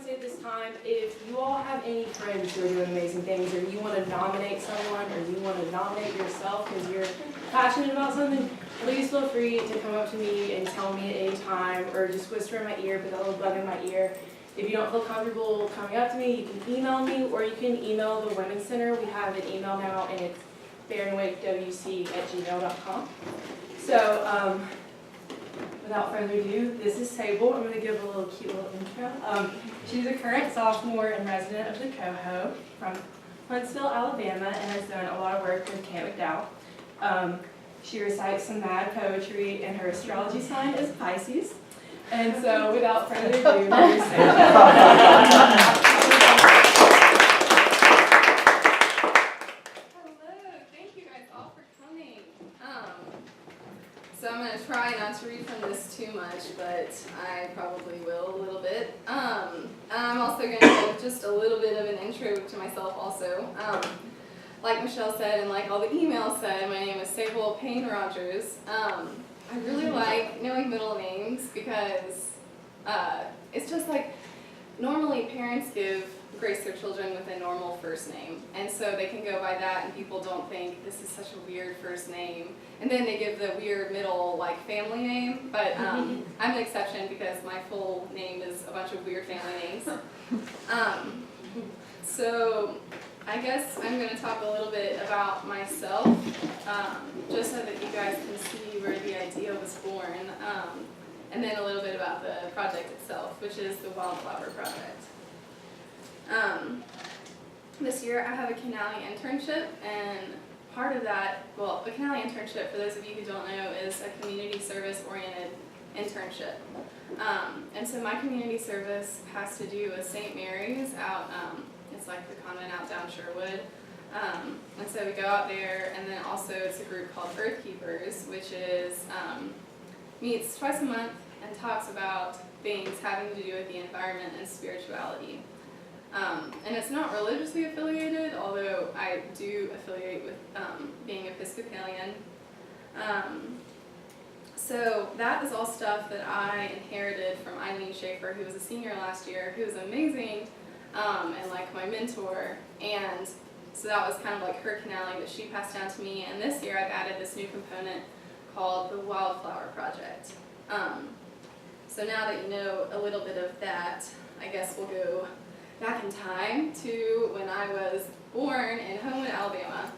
say at this time, if you all have any friends who are doing amazing things, or you want to nominate someone, or you want to nominate yourself because you're passionate about something, please feel free to come up to me and tell me at any time, or just whisper in my ear, put that little bug in my ear. If you don't feel comfortable coming up to me, you can email me, or you can email the Women's Center. We have an email now, and it's bairnwickwc@gmail.com. So, without further ado, this is Sabol. I'm going to give a little cute little intro. She's a current sophomore and resident of the Coho from Huntsville, Alabama, and has done a lot of work with Camp McDowell. She recites some mad poetry, and her astrology sign is Pisces. And so, without further ado, here's Sabol. So I'm going to try not to read from this too much, but I probably will a little bit. I'm also going to give just a little bit of an intro to myself also. Like Michelle said, and like all the emails said, my name is Sabol Rodgers. I really like knowing middle names because it's just like normally parents grace their children with a normal first name, and so they can go by that and people don't think this is such a weird first name, and then they give the weird middle like family name, but I'm an exception because my full name is a bunch of weird family names. So I guess I'm going to talk a little bit about myself, just so that you guys can see where the idea was born, and then a little bit about the project itself, which is the Wildflower Project. This year I have a Canali internship, and part of that, well, a Canali internship, for those of you who don't know, is a community service oriented internship. And so my community service has to do with St. Mary's out, it's like the convent out down Sherwood. And so we go out there, and then also it's a group called Earth Keepers, which is, meets twice a month and talks about things having to do with the environment and spirituality. And it's not religiously affiliated, although I do affiliate with being Episcopalian. So that is all stuff that I inherited from Eileen Schaefer, who was a senior last year, who was amazing, and like my mentor. And so that was kind of like her Canali that she passed down to me. And this year I've added this new component called the Wildflower Project. So now that you know a little bit of that, I guess we'll go back in time to when I was born in Homewood, Alabama,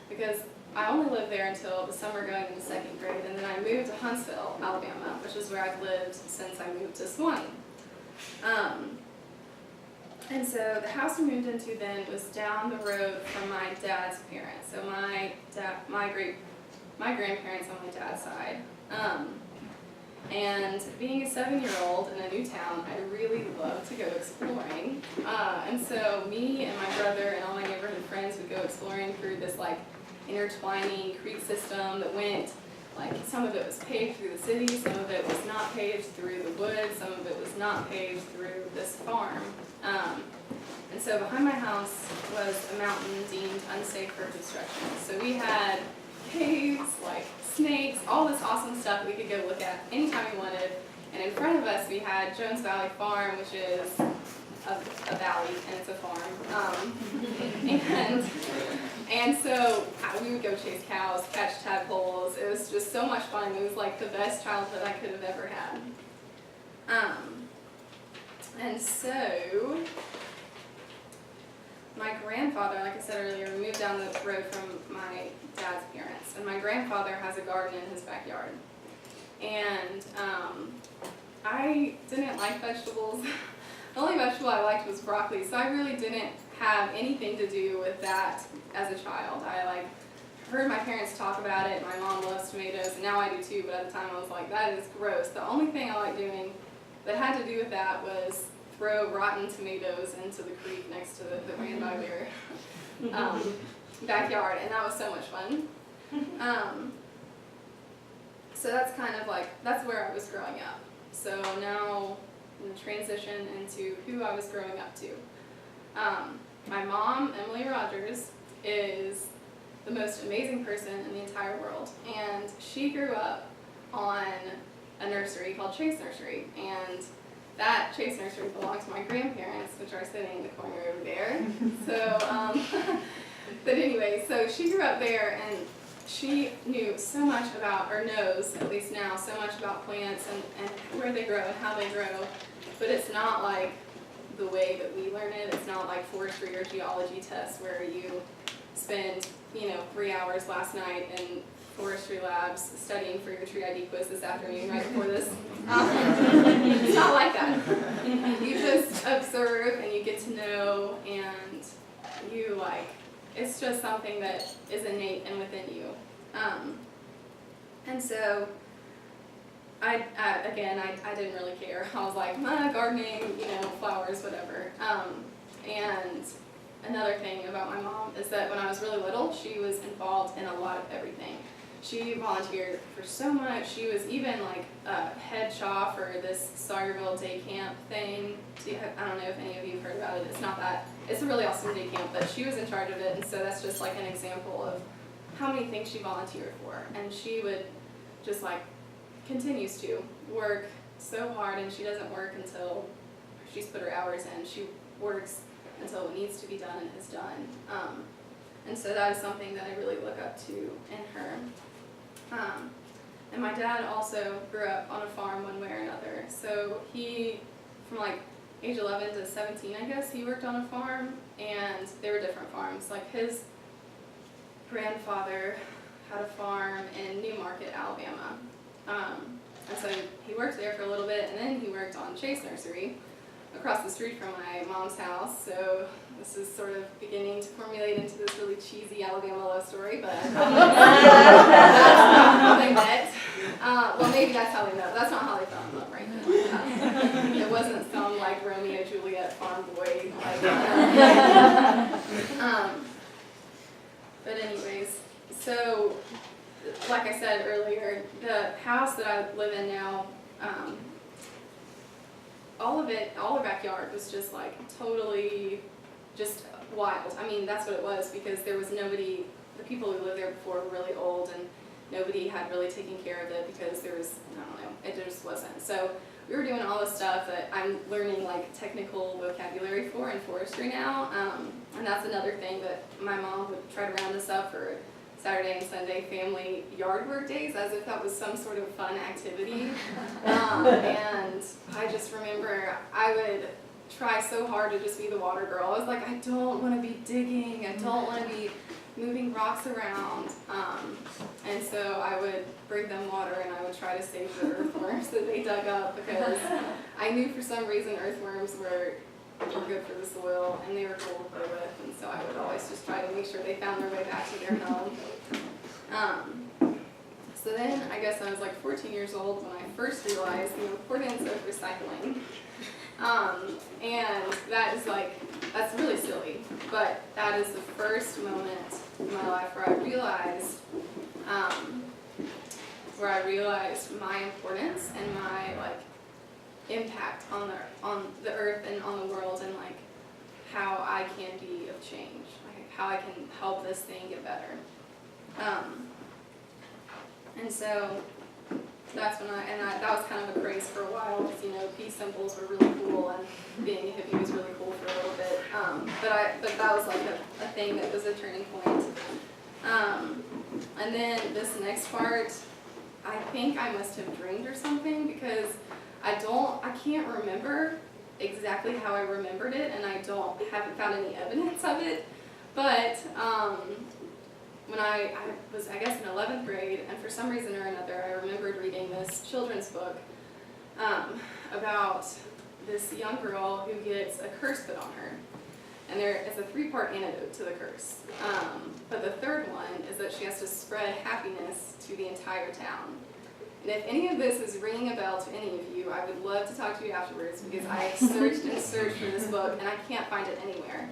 because I only lived there until the summer going into second grade, and then I moved to Huntsville, Alabama, which is where I've lived since I moved to Sewanee. And so the house we moved into then was down the road from my dad's parents, so my grandparents on my dad's side. And being a 7-year-old in a new town, I really love to go exploring. And so me and my brother and all my neighborhood friends would go exploring through this like intertwining creek system that went, like some of it was paved through the city, some of it was not paved through the woods, some of it was not paved through this farm. And so behind my house was a mountain deemed unsafe for construction. So we had caves, like snakes, all this awesome stuff we could go look at anytime we wanted. And in front of us we had Jones Valley Farm, which is a valley and it's a farm. And so we would go chase cows, catch tadpoles. It was just so much fun. It was like the best childhood I could have ever had. And so my grandfather, like I said earlier, we moved down the road from my dad's parents, and my grandfather has a garden in his backyard. And I didn't like vegetables. The only vegetable I liked was broccoli, so I really didn't have anything to do with that as a child. I heard my parents talk about it. My mom loves tomatoes, and now I do too, but at the time I was like, that is gross. The only thing I liked doing that had to do with that was throw rotten tomatoes into the creek next to that ran by their backyard, and that was so much fun. So that's kind of like, that's where I was growing up. So now I'm going to transition into who I was growing up to. My mom, Emily Rodgers, is the most amazing person in the entire world, and she grew up on a nursery called Chase Nursery, and that Chase Nursery belonged to my grandparents, which are sitting in the corner over there. So, but anyway, so she grew up there, and she knew so much about, or knows, at least now, so much about plants and where they grow and how they grow. But it's not like the way that we learn it. It's not like forestry or geology tests where you spend, 3 hours last night in forestry labs studying for your tree ID quiz this afternoon right before this. It's not like that. You just observe and you get to know, and you it's just something that is innate and within you. And so I didn't really care. I was like, gardening, flowers, whatever. And another thing about my mom is that when I was really little, she was involved in a lot of everything. She volunteered for so much. She was even a head chaw for this Sawyerville day camp thing. I don't know if any of you have heard about it. It's not that. It's a really awesome day camp, but she was in charge of it, and so that's just an example of how many things she volunteered for. And she would just continues to work so hard, and she doesn't work until she's put her hours in. She works until what needs to be done is done. And so that is something that I really look up to in her. And my dad also grew up on a farm one way or another. So he, from age 11 to 17, I guess, he worked on a farm, and they were different farms. His grandfather had a farm in Newmarket, Alabama. And so he worked there for a little bit, and then he worked on Chase Nursery across the street from my mom's house. So this is sort of beginning to formulate into this really cheesy Alabama love story, but that's not how they met. Well, maybe that's how they met. That's not how they fell in love, right? It wasn't some Romeo and Juliet farm boy. But anyways, so like I said earlier, the house that I live in now, all the backyard was just totally just wild. I mean, that's what it was, because there was nobody, the people who lived there before were really old, and nobody had really taken care of it because there was, I don't know, it just wasn't. So we were doing all this stuff that I'm learning technical vocabulary for in forestry now, and that's another thing that my mom would try to round us up for Saturday and Sunday family yard work days, as if that was some sort of fun activity. And I just remember I would try so hard to just be the water girl. I was like, I don't want to be digging, I don't want to be moving rocks around. And so I would bring them water, and I would try to save the earthworms that they dug up, because I knew for some reason earthworms were good for the soil, and they were cool to play with, and so I would always just try to make sure they found their way back to their home. So then I guess I was 14 years old when I first realized the importance of recycling. And that is that's really silly, but that is the first moment in my life where I realized my importance and my impact on the earth and on the world, and how I can be of change, how I can help this thing get better. And so that's when that was kind of a craze for a while, because peace symbols were really cool, and being a hippie was really cool for a little bit. But that was a thing that was a turning point. And then this next part, I think I must have dreamed or something, because I can't remember exactly how I remembered it, and haven't found any evidence of it. But when I was, I guess, in 11th grade, and for some reason or another, I remembered reading this children's book about this young girl who gets a curse put on her. And there is a 3-part antidote to the curse. But the third one is that she has to spread happiness to the entire town. And if any of this is ringing a bell to any of you, I would love to talk to you afterwards, because I searched and searched for this book, and I can't find it anywhere.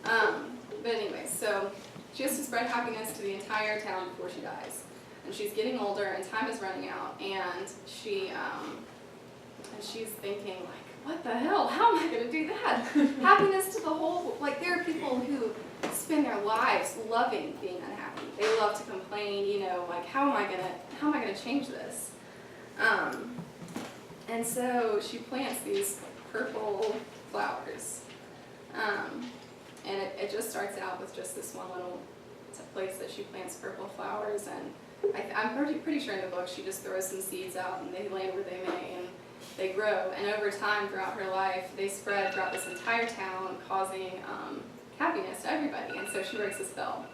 But anyway, so she has to spread happiness to the entire town before she dies. And she's getting older, and time is running out, and she's thinking, what the hell? How am I going to do that? Happiness to the whole, there are people who spend their lives loving being unhappy. They love to complain, how am I going to change this? And so she plants these purple flowers. And it just starts out with just this one little place that she plants purple flowers, and I'm pretty sure in the book she just throws some seeds out and they land where they may, and they grow, and over time throughout her life they spread throughout this entire town, causing happiness to everybody, and so she breaks the spell.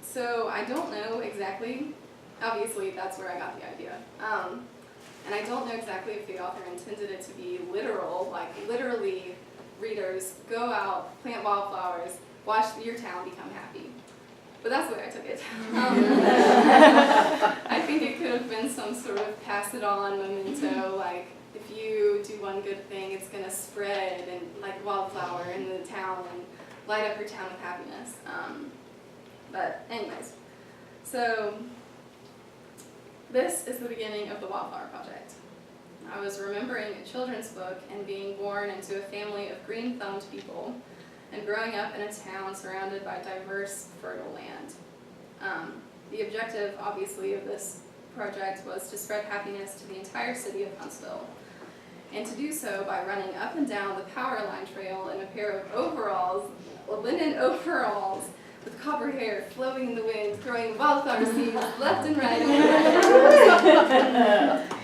So I don't know exactly, obviously that's where I got the idea, and I don't know exactly if the author intended it to be literal, like literally readers go out, plant wildflowers, watch your town become happy. But that's the way I took it. I think it could have been some sort of pass it on memento, like if you do one good thing, it's going to spread and like wildflower in the town and light up your town with happiness. But anyways, so this is the beginning of the Wildflower Project. I was remembering a children's book and being born into a family of green-thumbed people and growing up in a town surrounded by diverse, fertile land. The objective, obviously, of this project was to spread happiness to the entire city of Huntsville, and to do so by running up and down the power line trail in a pair of overalls, linen overalls, with copper hair flowing in the wind, throwing wildflower seeds left and right.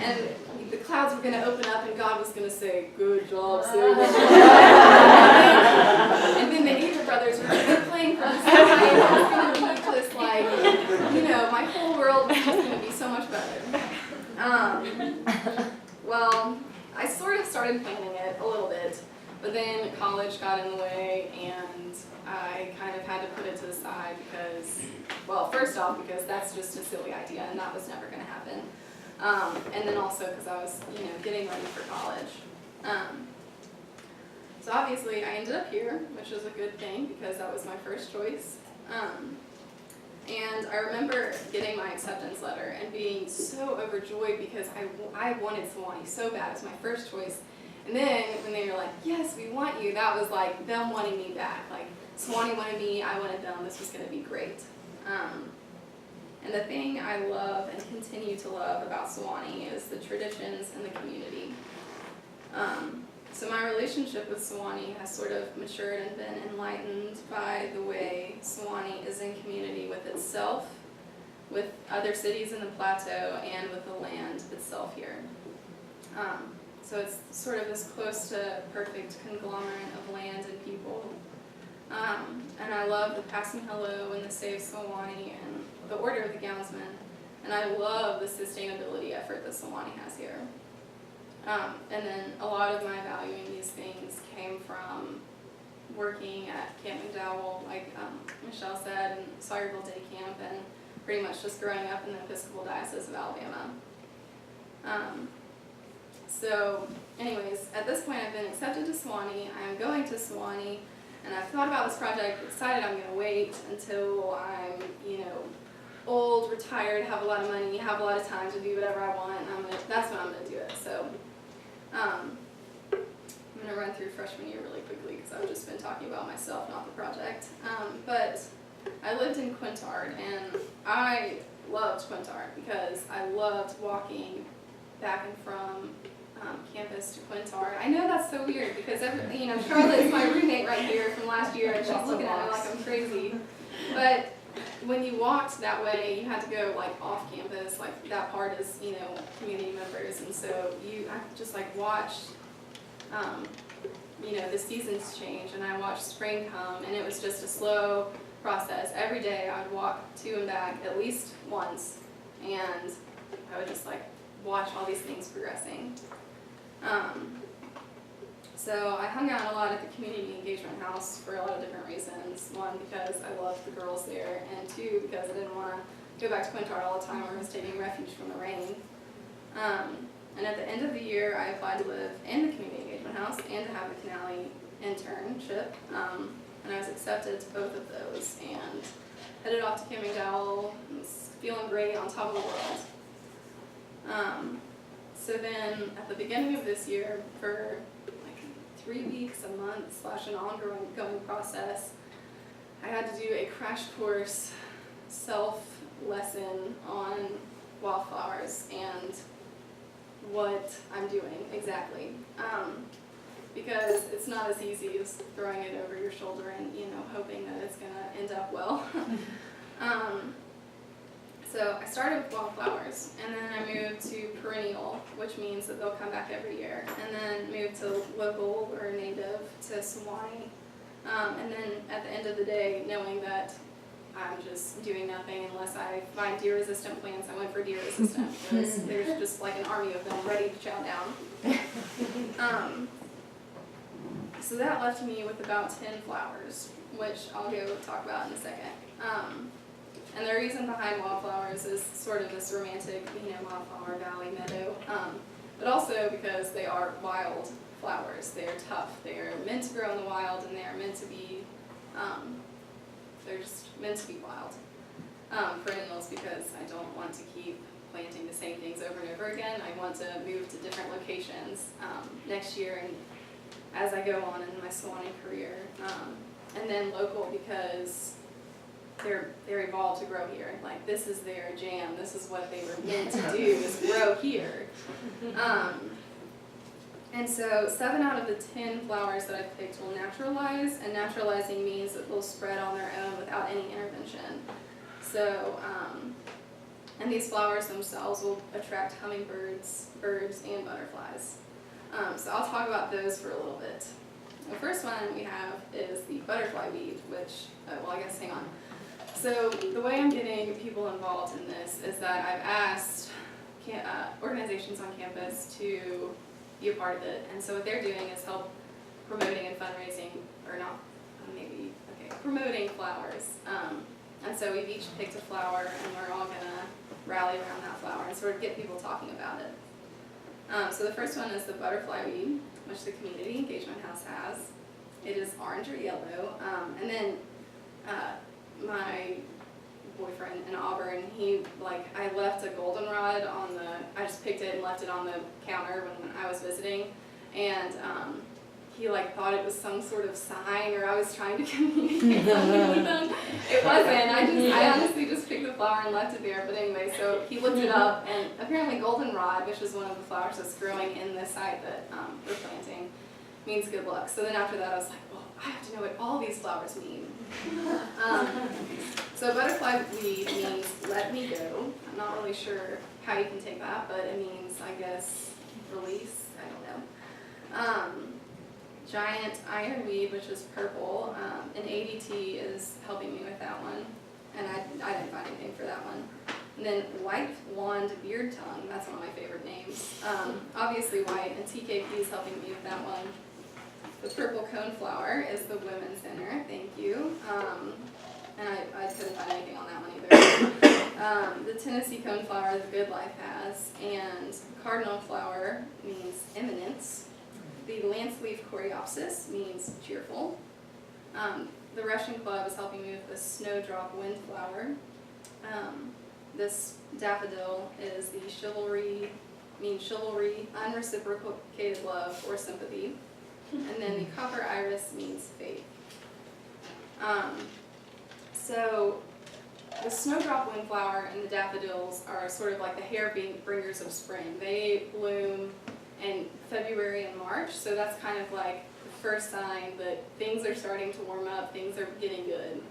And the clouds were going to open up and God was going to say, "Good job, Sabol." And then the Avery brothers were going to be playing from the sky. It was going to be just like, my whole world was just going to be so much better. Well, I sort of started planning it a little bit, but then college got in the way and I kind of had to put it to the side because, well, first off, because that's just a silly idea and that was never going to happen. And then also because I was, getting ready for college. So obviously I ended up here, which was a good thing because that was my first choice. And I remember getting my acceptance letter and being so overjoyed because I wanted Sewanee so bad. It was my first choice. And then when they were like, "Yes, we want you," that was like them wanting me back. Like Sewanee wanted me, I wanted them, this was going to be great. And the thing I love and continue to love about Sewanee is the traditions and the community. So my relationship with Sewanee has sort of matured and been enlightened by the way Sewanee is in community with itself, with other cities in the plateau, and with the land itself here. So it's sort of this close to perfect conglomerate of land and people. And I love the passing hello and the save Sewanee and the order of the gownsmen. And I love the sustainability effort that Sewanee has here. And then a lot of my valuing these things came from working at Camp McDowell, like Michelle said, and Sawyerville Day Camp, and pretty much just growing up in the Episcopal Diocese of Alabama. So anyways, at this point I've been accepted to Sewanee, I'm going to Sewanee, and I've thought about this project, decided I'm going to wait until I'm, old, retired, have a lot of money, have a lot of time to do whatever I want, and that's when I'm going to do it. So I'm going to run through freshman year really quickly because I've just been talking about myself, not the project. But I lived in Quintard, and I loved Quintard because I loved walking back and from campus to Quintard. I know that's so weird because Charlotte is my roommate right here from last year, and she's looking at me like I'm crazy. But when you walked that way, you had to go like off campus. Like that part is community members, and so I just like watched the seasons change, and I watched spring come, and it was just a slow process. Every day I would walk to and back at least once, and I would just like watch all these things progressing. So I hung out a lot at the community engagement house for a lot of different reasons. One, because I loved the girls there, and two, because I didn't want to go back to Quintard all the time where I was taking refuge from the rain. And at the end of the year, I applied to live in the community engagement house and to have a Canali internship, and I was accepted to both of those and headed off to Camp McDowell and was feeling great, on top of the world. So then at the beginning of this year, for like 3 weeks, a month, / an ongoing process, I had to do a crash course self-lesson on wildflowers, and what I'm doing exactly. Because it's not as easy as throwing it over your shoulder and, hoping that it's going to end up well. So I started with wildflowers, and then I moved to perennial, which means that they'll come back every year, and then moved to local or native to Sewanee. And then at the end of the day, knowing that I'm just doing nothing unless I find deer-resistant plants, I went for deer-resistant because there's just like an army of them ready to chow down. So that left me with about 10 flowers, which I'll go talk about in a second. And the reason behind wildflowers is sort of this romantic, wildflower valley meadow, but also because they are wild flowers. They are tough. They are meant to grow in the wild, and they are meant to be, they're just meant to be wild. Perennials, because I don't want to keep planting the same things over and over again. I want to move to different locations next year and as I go on in my Sewanee career. And then local, because they're evolved to grow here. Like, this is their jam. This is what they were meant to do, is grow here. And so 7 out of the 10 flowers that I picked will naturalize, and naturalizing means that they'll spread on their own without any intervention. So, and these flowers themselves will attract hummingbirds, birds, and butterflies. So I'll talk about those for a little bit. The first one we have is the butterfly weed, which, hang on. So the way I'm getting people involved in this is that I've asked organizations on campus to be a part of it. And so what they're doing is help promoting and fundraising, promoting flowers. And so we've each picked a flower, and we're all going to rally around that flower and sort of get people talking about it. So the first one is the butterfly weed, which the Community Engagement House has. It is orange or yellow. And then my boyfriend in Auburn, I left a goldenrod I just picked it and left it on the counter when I was visiting. And he thought it was some sort of sign, or I was trying to communicate something with him. It wasn't. I honestly just picked the flower and left it there. But anyway, so he looked it up, and apparently goldenrod, which is one of the flowers that's growing in the site that we're planting, means good luck. So then after that, I was like, well, I have to know what all these flowers mean. So butterfly weed means let me go. I'm not really sure how you can take that, but it means, I guess, release. I don't know. Giant ironweed, which is purple, and ADT is helping me with that one, and I didn't find anything for that one. And then white wand beard tongue, that's one of my favorite names. Obviously white, and TKP is helping me with that one. The purple coneflower is the Women's Center, thank you. And I couldn't find anything on that one either. The Tennessee coneflower, the Good Life has, and cardinal flower means eminence. The lance leaf coreopsis means cheerful. The Russian Club is helping me with the snowdrop windflower. This daffodil is the chivalry, unreciprocated love, or sympathy. And then the copper iris means faith. So the snowdrop windflower and the daffodils are sort of like the harbingers of spring. They bloom in February and March, so that's kind of like the first sign that things are starting to warm up, things are getting good.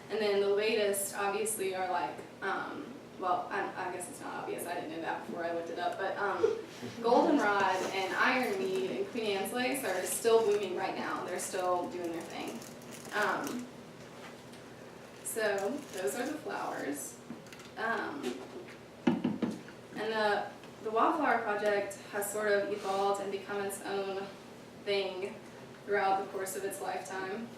And then the latest, obviously, are like, I guess it's not obvious, I didn't know that before I looked it up, but goldenrod and ironweed and Queen Anne's lace are still blooming right now. They're still doing their thing. So those are the flowers. And the Wildflower Project has sort of evolved and become its own thing throughout the course of its lifetime.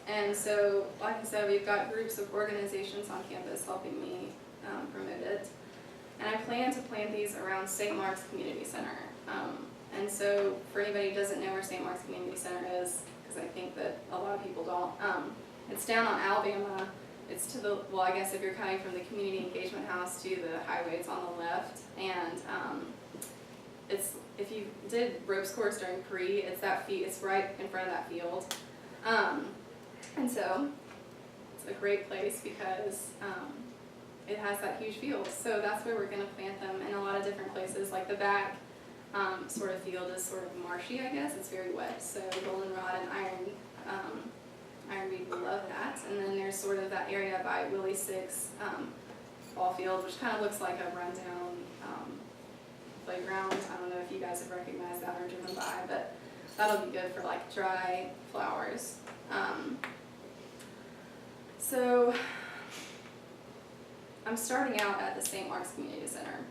And so, like I said, we've got groups of organizations on campus helping me promote it. And I plan to plant these around St. Mark's Community Center. And so, for anybody who doesn't know where St. Mark's Community Center is, because I think that a lot of people don't, it's down on Alabama. It's to the, I guess if you're coming from the Community Engagement House to the highway, it's on the left. And it's, if you did ropes course during pre, it's right in front of that field. And so it's a great place because it has that huge field. So that's where we're going to plant them in a lot of different places. Like the back sort of field is sort of marshy, I guess. It's very wet. So goldenrod and ironweed will love that. And then there's sort of that area by Willie Six ball field, which kind of looks like a rundown playground. I don't know if you guys have recognized that or driven by, but that'll be good for like dry flowers. So I'm starting out at the St. Mark's Community Center.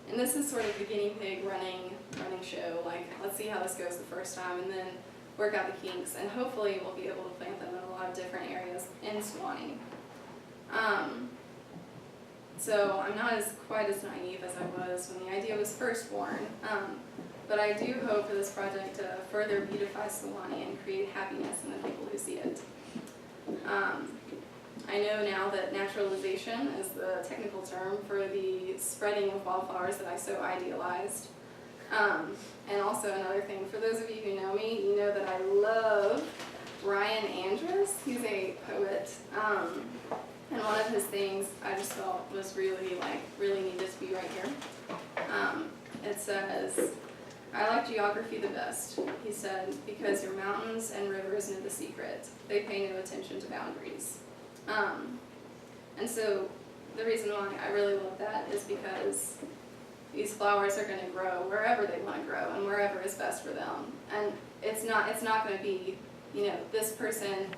And this is sort of the guinea pig running show. Like, let's see how this goes the first time and then work out the kinks. And hopefully we'll be able to plant them in a lot of different areas in Sewanee. So I'm not quite as naive as I was when the idea was first born. But I do hope for this project to further beautify Sewanee and create happiness in the people who see it. I know now that naturalization is the technical term for the spreading of wildflowers that I so idealized. And also another thing, for those of you who know me, you know that I love Ryan Andrus. He's a poet. And one of his things I just felt was really needed to be right here. It says, I like geography the best, he said, because your mountains and rivers know the secret. They pay no attention to boundaries. And so the reason why I really love that is because these flowers are going to grow wherever they want to grow and wherever is best for them. And it's not going to be, you know, this person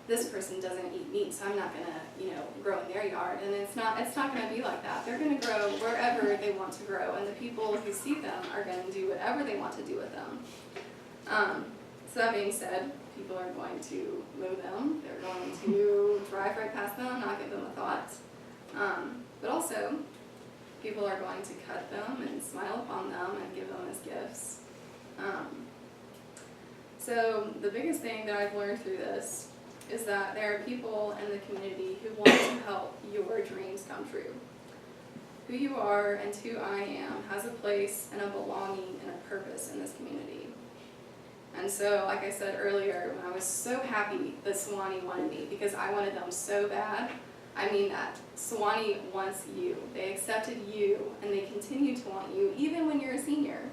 doesn't eat meat, so I'm not going to, you know, grow in their yard. And it's not going to be like that. They're going to grow wherever they want to grow, and the people who see them are going to do whatever they want to do with them. So that being said, people are going to move them. They're going to drive right past them, not give them a thought. But also, people are going to cut them and smile upon them and give them as gifts. So the biggest thing that I've learned through this is that there are people in the community who want to help your dreams come true. Who you are and who I am has a place and a belonging and a purpose in this community. And so, like I said earlier, when I was so happy that Sewanee wanted me, because I wanted them so bad, I mean that. Sewanee wants you. They accepted you, and they continue to want you, even when you're a senior.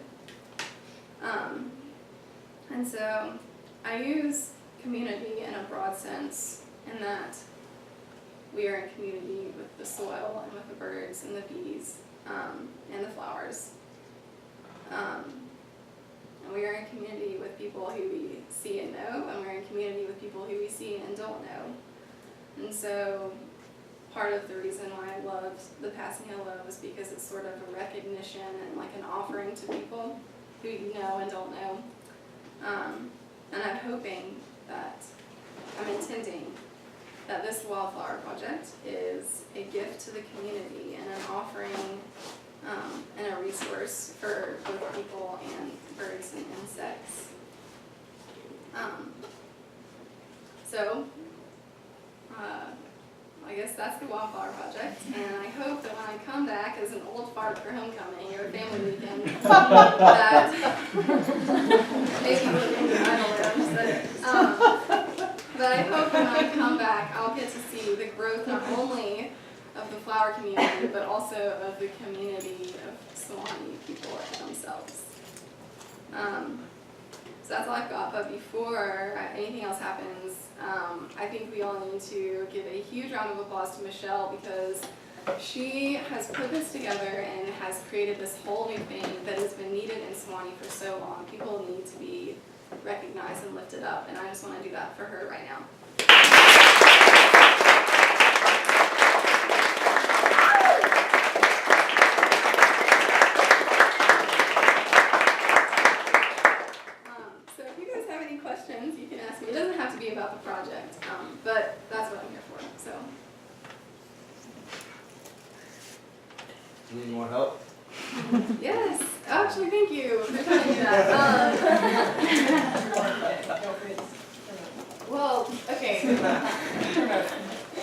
And so, I use community in a broad sense, in that we are in community with the soil and with the birds and the bees and the flowers. And we are in community with people who we see and know, and we're in community with people who we see and don't know. And so part of the reason why I loved the Passing Hello is because it's sort of a recognition and like an offering to people who you know and don't know. And I'm hoping that, I'm intending that this Wildflower Project is a gift to the community and an offering and a resource for both people and birds and insects. I guess that's the Wildflower Project, and I hope that when I come back as an old fart for homecoming or family weekend, that maybe I don't know, but I hope that when I come back, I'll get to see the growth not only of the flower community, but also of the community of Sewanee people themselves. So that's all I've got, but before anything else happens, I think we all need to give a huge round of applause to Michelle, because she has put this together and has created this whole new thing that has been needed in Sewanee for so long. People need to be recognized and lifted up, and I just want to do that for her right now. You can ask me. It doesn't have to be about the project, but that's what I'm here for. So. Need more help? Yes. Actually, thank you for telling me that. Well, okay.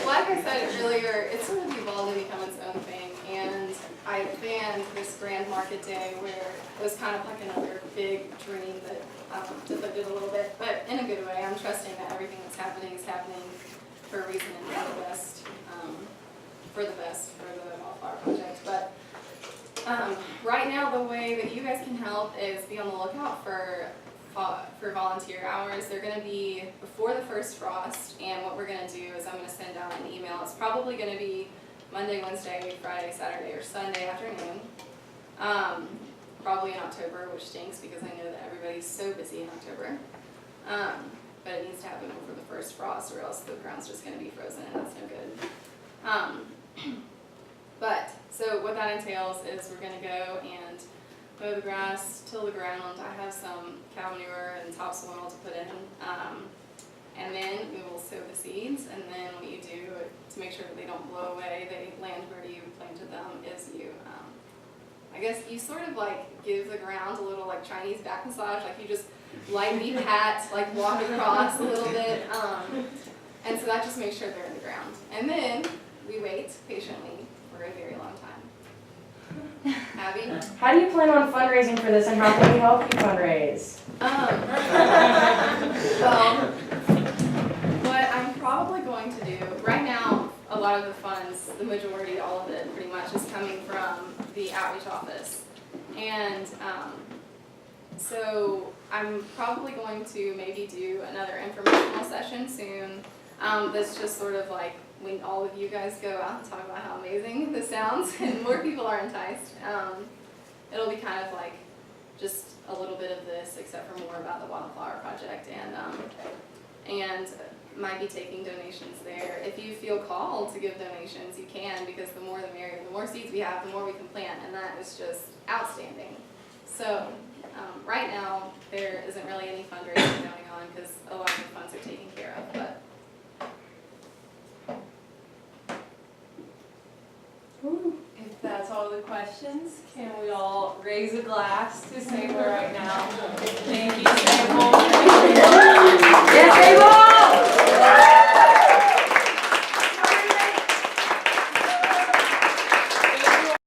Like I said earlier, it's sort of evolved to become its own thing, and I planned this grand market day where it was kind of like another big dream that deflated a little bit, but in a good way. I'm trusting that everything that's happening is happening for a reason and for the best for the best for the Wildflower Project. But right now, the way that you guys can help is be on the lookout for volunteer hours. They're going to be before the first frost, and what we're going to do is I'm going to send out an email. It's probably going to be Monday, Wednesday, Friday, Saturday, or Sunday afternoon. Probably in October, which stinks because I know that everybody's so busy in October. But it needs to happen before the first frost, or else the ground's just going to be frozen, and that's no good. But so what that entails is we're going to go and mow the grass, till the ground. I have some cow manure and topsoil to put in. And then we will sow the seeds, and then what you do to make sure that they don't blow away, they land where you planted them, is you, I guess you sort of like give the ground a little like Chinese back massage, like you just lightly pat, like walk across a little bit, and so that just makes sure they're in the ground. And then we wait patiently for a very long time. Abby? How do you plan on fundraising for this, and how can we help you fundraise? Well, what I'm probably going to do, right now, a lot of the funds, the majority, all of it pretty much, is coming from the outreach office. And so I'm probably going to maybe do another informational session soon. That's just sort of like when all of you guys go out and talk about how amazing this sounds and more people are enticed. It'll be kind of like just a little bit of this, except for more about the Wildflower Project, and might be taking donations there. If you feel called to give donations, you can, because the more the merrier. The more seeds we have, the more we can plant, and that is just outstanding. So right now, there isn't really any fundraising going on because a lot of the funds are taken care of, but If that's all the questions, can we all raise a glass to say we're right now